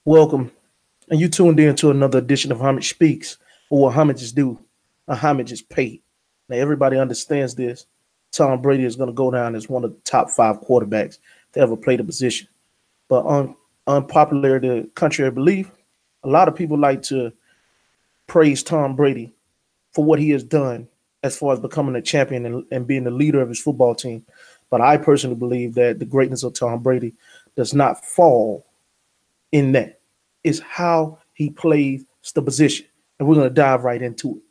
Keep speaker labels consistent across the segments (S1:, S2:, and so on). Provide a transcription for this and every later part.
S1: Welcome, and you tuned in to another edition of Homage Speaks, or what homage is due, a homage is paid. Now, everybody understands this. Tom Brady is going to go down as one of the top five quarterbacks to ever play the position. But unpopular to contrary belief, a lot of people like to praise Tom Brady for what he has done as far as becoming a champion and being the leader of his football team. But I personally believe that the greatness of Tom Brady does not fall in that. It's how he plays the position. And we're going to dive right into it.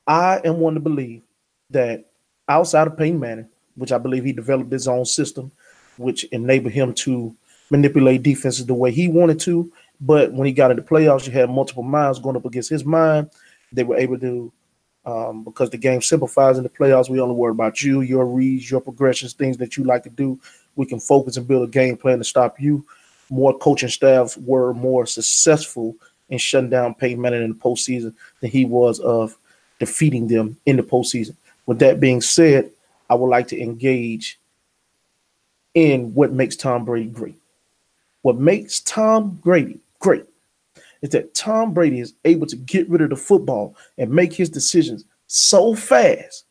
S1: I am one to believe that outside of Peyton Manning, which I believe he developed his own system, which enabled him to manipulate defenses the way he wanted to. But when he got into playoffs, you had multiple minds going up against his mind. They were able to, because the game simplifies in the playoffs, we only worry about you, your reads, your progressions, things that you like to do. We can focus and build a game plan to stop you. More coaching staffs were more successful in shutting down Peyton Manning in the postseason than he was of defeating them in the postseason. With that being said, I would like to engage in what makes Tom Brady great. What makes Tom Brady great is that Tom Brady is able to get rid of the football and make his decisions so fast.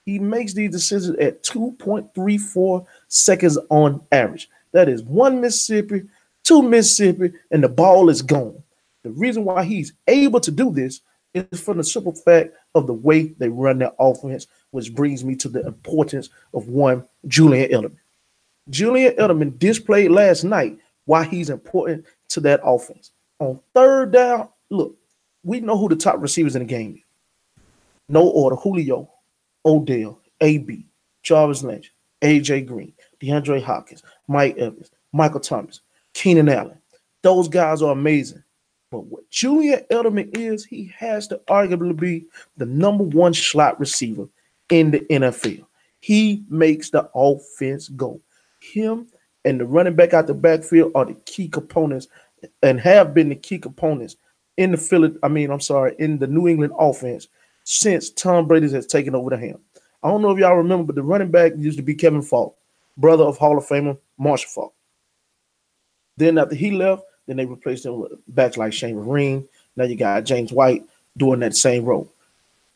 S1: He makes these decisions at 2.34 seconds on average. That is one Mississippi, two Mississippi, and the ball is gone. The reason why he's able to do this is from the simple fact of the way they run their offense, which brings me to the importance of one, Julian Edelman. Julian Edelman displayed last night why he's important to that offense. On third down, look, we know who the top receivers in the game is. No order, Julio, Odell, AB, Jarvis Lynch, AJ Green, DeAndre Hopkins, Mike Evans, Michael Thomas, Keenan Allen. Those guys are amazing. But what Julian Edelman is, he has to arguably be the number one slot receiver in the NFL. He makes the offense go. Him and the running back out the backfield are the key components and have been the key components in in the New England offense since Tom Brady has taken over the helm. I don't know if y'all remember, but the running back used to be Kevin Falk, brother of Hall of Famer Marshall Falk. Then after he left, then they replaced him with backs like Shane Vereen. Now you got James White doing that same role.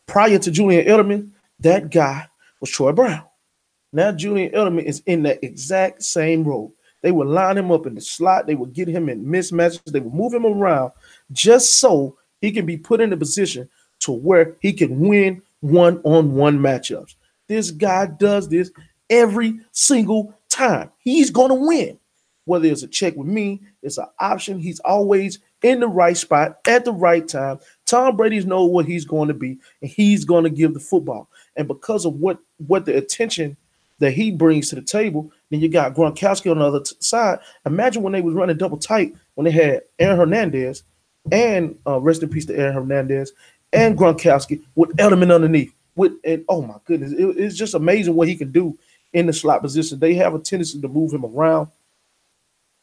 S1: Prior to Julian Edelman, that guy was Troy Brown. Now Julian Edelman is in that exact same role. They would line him up in the slot. They would get him in mismatches. They would move him around just so he can be put in a position to where he can win one-on-one matchups. This guy does this every single time. He's going to win. Whether it's a check with me, it's an option. He's always in the right spot at the right time. Tom Brady's know what he's going to be, and he's going to give the football. And because of what the attention that he brings to the table, then you got Gronkowski on the other side. Imagine when they was running double tight when they had Aaron Hernandez and rest in peace to Aaron Hernandez and Gronkowski with Edelman underneath. Oh my goodness, it's just amazing what he can do in the slot position. They have a tendency to move him around,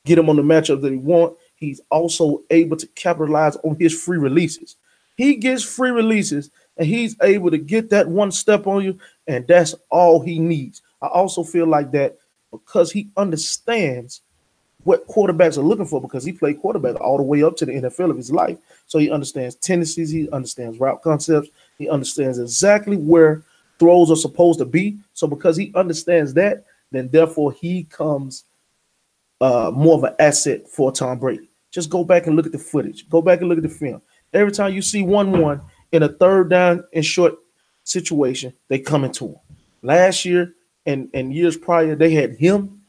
S1: get him on the matchup that he want. He's also able to capitalize on his free releases. He gets free releases, and he's able to get that one step on you, and that's all he needs. I also feel like that because he understands what quarterbacks are looking for, because he played quarterback all the way up to the NFL of his life. So he understands tendencies, he understands route concepts, he understands exactly where throws are supposed to be. So because he understands that, then therefore he comes more of an asset for Tom Brady. Just go back and look at the footage. Go back and look at the film. Every time you see 1-1 in a third down and short situation, they come into him. Last year and years prior, they had him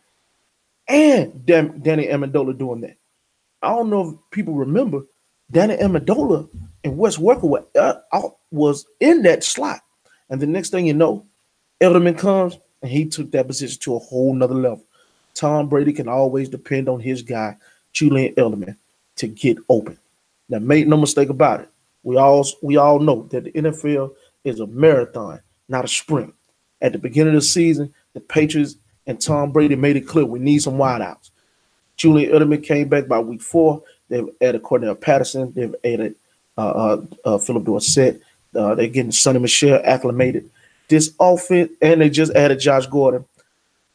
S1: and Danny Amendola doing that. I don't know if people remember, Danny Amendola and Wes Welker was in that slot. And the next thing you know, Edelman comes and he took that position to a whole nother level. Tom Brady can always depend on his guy, Julian Edelman, to get open. Now, make no mistake about it. We all know that the NFL is a marathon, not a sprint. At the beginning of the season, the Patriots and Tom Brady made it clear we need some wideouts. Julian Edelman came back by week 4. They've added Cordell Patterson. They've added Philip Dorsett. They're getting Sonny Michel acclimated. This offense, and they just added Josh Gordon,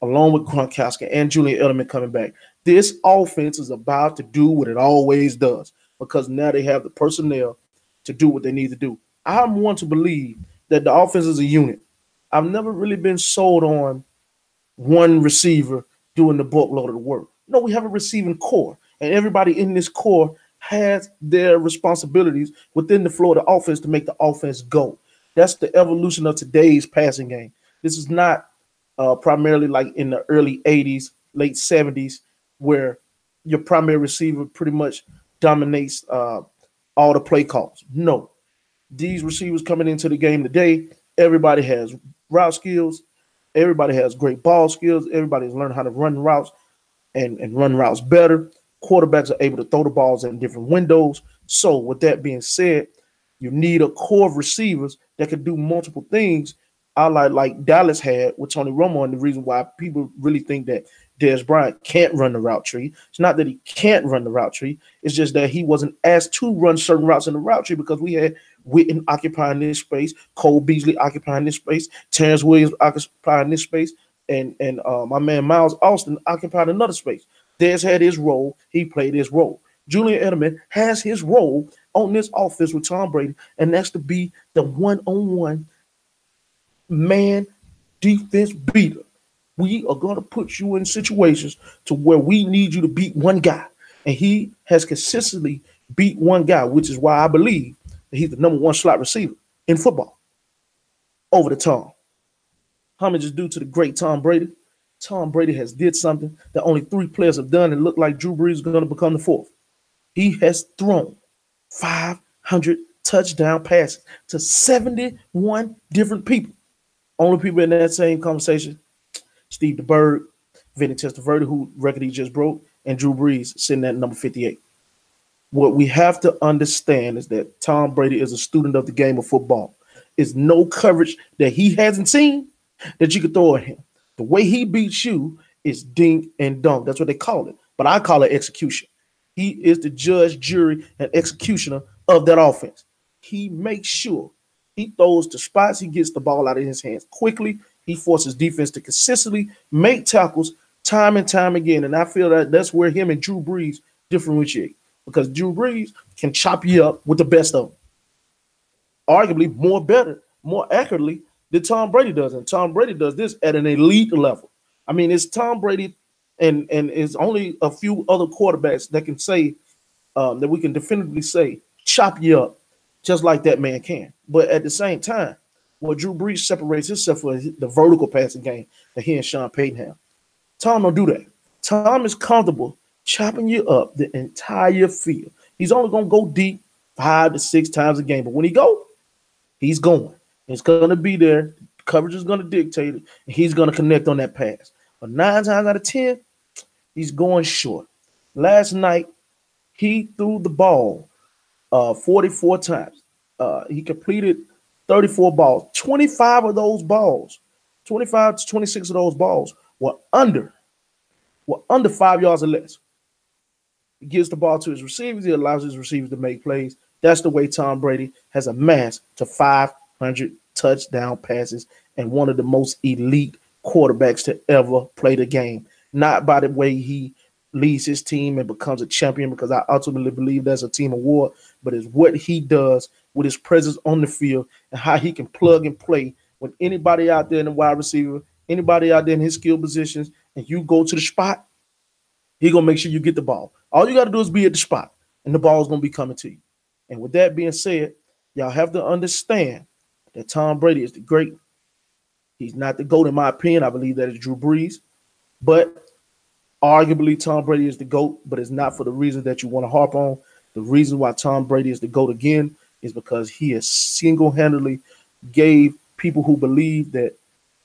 S1: along with Gronkowski and Julian Edelman coming back. This offense is about to do what it always does because now they have the personnel to do what they need to do. I'm one to believe that the offense is a unit. I've never really been sold on one receiver doing the bulk load of the work. No, we have a receiving core, and everybody in this core has their responsibilities within the flow of the offense to make the offense go. That's the evolution of today's passing game. This is not primarily like in the early 80s, late 70s, where your primary receiver pretty much dominates all the play calls. No, these receivers coming into the game today, everybody has route skills, everybody has great ball skills, everybody's learned how to run routes and run routes better. Quarterbacks are able to throw the balls in different windows. So, with that being said, you need a core of receivers that can do multiple things. I like Dallas had with Tony Romo, and the reason why people really think that Dez Bryant can't run the route tree. It's not that he can't run the route tree. It's just that he wasn't asked to run certain routes in the route tree because we had Witten occupying this space, Cole Beasley occupying this space, Terrence Williams occupying this space, and my man Miles Austin occupied another space. Dez had his role. He played his role. Julian Edelman has his role on this offense with Tom Brady, and that's to be the one-on-one man defense beater. We are going to put you in situations to where we need you to beat one guy. And he has consistently beat one guy, which is why I believe that he's the number one slot receiver in football over the Tom. Homage is due to the great Tom Brady. Tom Brady has did something that only 3 players have done and looked like Drew Brees is going to become the 4th. He has thrown 500 touchdown passes to 71 different people. Only people in that same conversation, Steve DeBerg, Vinny Testaverde, who record he just broke, and Drew Brees sitting at number 58. What we have to understand is that Tom Brady is a student of the game of football. It's no coverage that he hasn't seen that you could throw at him. The way he beats you is dink and dunk. That's what they call it. But I call it execution. He is the judge, jury, and executioner of that offense. He makes sure he throws the spots. He gets the ball out of his hands quickly. He forces defense to consistently make tackles time and time again. And I feel that that's where him and Drew Brees differentiate. Because Drew Brees can chop you up with the best of them. Arguably more accurately than Tom Brady does. And Tom Brady does this at an elite level. I mean, it's Tom Brady and it's only a few other quarterbacks that can say, that we can definitively say, chop you up just like that man can. But at the same time, Drew Brees separates himself for the vertical passing game that he and Sean Payton have. Tom don't do that. Tom is comfortable chopping you up the entire field. He's only going to go deep 5 to 6 times a game. But when he go, he's going. It's going to be there. Coverage is going to dictate it. And he's going to connect on that pass. But 9 times out of 10, he's going short. Last night, he threw the ball 44 times. He completed 34 balls. 25 of those balls, 25 to 26 of those balls were under 5 yards or less. He gives the ball to his receivers. He allows his receivers to make plays. That's the way Tom Brady has amassed to 500 touchdown passes and one of the most elite quarterbacks to ever play the game. Not by the way he leads his team and becomes a champion, because I ultimately believe that's a team award, but it's what he does with his presence on the field and how he can plug and play with anybody out there in the wide receiver, anybody out there in his skill positions, and you go to the spot, he's going to make sure you get the ball. All you got to do is be at the spot, and the ball is going to be coming to you. And with that being said, y'all have to understand that Tom Brady is the GOAT. He's not the GOAT in my opinion. I believe that is Drew Brees. But arguably Tom Brady is the GOAT, but it's not for the reasons that you want to harp on. The reason why Tom Brady is the GOAT again is because he has single-handedly gave people who believe that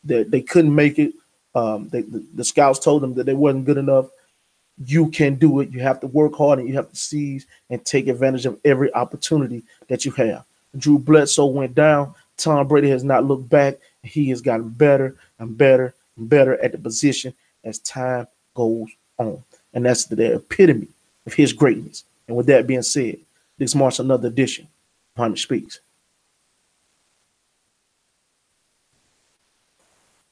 S1: they couldn't make it, the scouts told them that they wasn't good enough. You can do it. You have to work hard and you have to seize and take advantage of every opportunity that you have. Drew Bledsoe went down. Tom Brady has not looked back. He has gotten better and better and better at the position as time goes on. And that's the epitome of his greatness. And with that being said, this marks another edition of Homage Speaks.